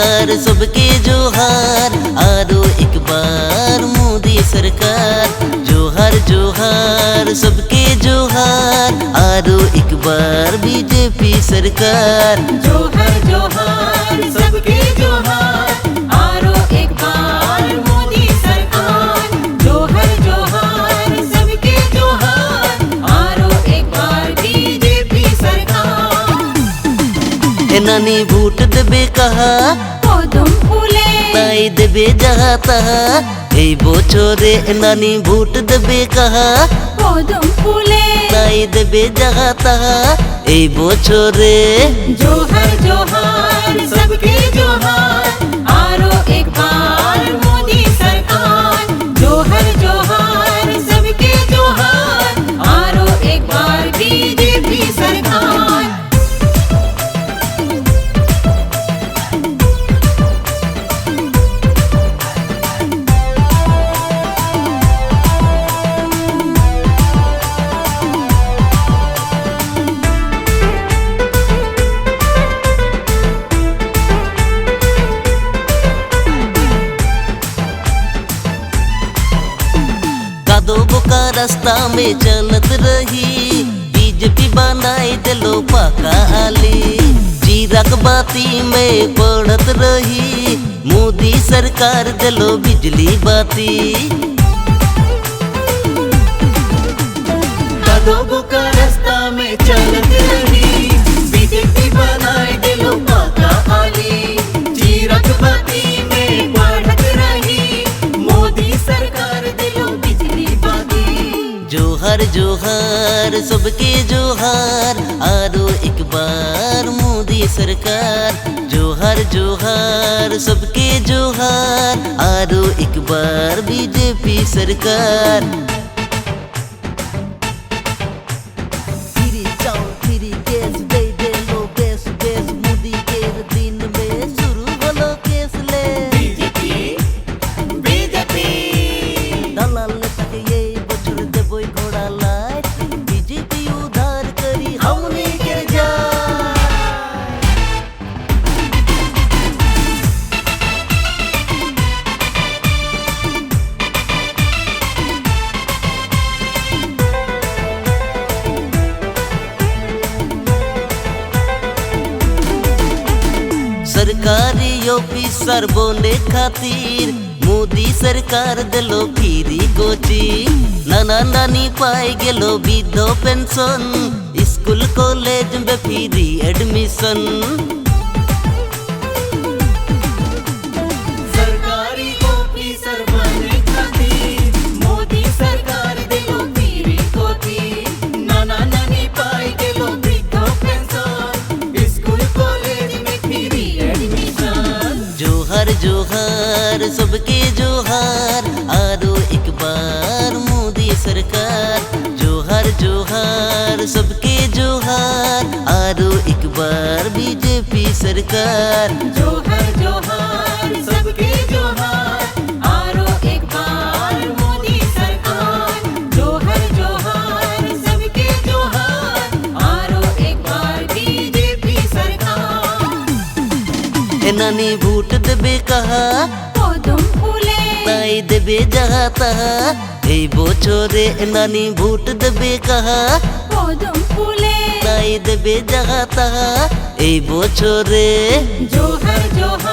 जोहार सबके जोहार आरो एक बार मोदी सरकार। जोहार जोहार सबके जोहार आरो एक बार बीजेपी सरकार। जोहार जोहार सबके जोहार आरो एक बार मोदी सरकार। जोहार जोहार सबके जोहार आरो एक बार बीजेपी सरकार। नानी वोट देबे कहा पदम फुले ताई देबे जहाँ तहाँ এই বছরে নানি ভোট দেবে কাহা पदम फुले তাই দেবে जहाँ तहाँ এই বছরে। जोहार जोहार सबके जोहार आरो एक बार मोदी सरकार। जोहार जोहार सबके जोहार आरो एक बार बीजेपी सरकार। कादो बोका रास्ता में चलत रही बीजेपी बनाई दिलो पाका आली। जीरक बाती में पड़त रही मोदी सरकार दिलो बिजली बाती। कादो बोका रास्ता में चलत रही बीजेपी बनाई दिलो पाका आली। जीरक बाती में पड़त रही मोदी सरकार दिलो बिजली बाती। जोहार जोहार सबके जोहार आरो एक बार मोदी सरकार। जोहार जोहार सबके जोहार आरो एक बार बीजेपी सरकार। फिरी चाउल फिरी गैस दे देलो बेस बेस मोदी के दिन में शुरू हलो केस ले। बीजेपी बीजेपी दलाल नेताके ये बছর দেবই ঘোড়া লাইট বিজেপি উদ্ধার করি हमनी के जान। सरकारी ऑफिसर बोने खातिर मोदी सरकार दिलो फ्री कोचिंग। नाना नानी पाई गेलो विधो पेंशन स्कूल कॉलेज में फ्री एडमिशन। सरकारी ऑफिसर बनने खातिर मोदी सरकार दिलो फ्री कोचिंग। नाना नानी पाई गेलो वृद्धो पेंशन स्कूल कॉलेज में फ्री एडमिशन। जोहार जोहार सबके जोहार आरो एक बार मोदी सरकार। जोहार जोहार सबके जोहार आरो एक बार बीजेपी सरकार। जोहार जोहार सबके जोहार आरो एक बार मोदी सरकार। जोहार जोहार सबके जोहार आरो एक बार बीजेपी सरकार। नानी वोट देबे कहा पदम फुले তাই দেবে जहाँ तहाँ এই বছরে নানি ভোট দেবে কাহা पदम फुले তাই দেবে जहाँ तहाँ এই বছরে। जोहार जोहार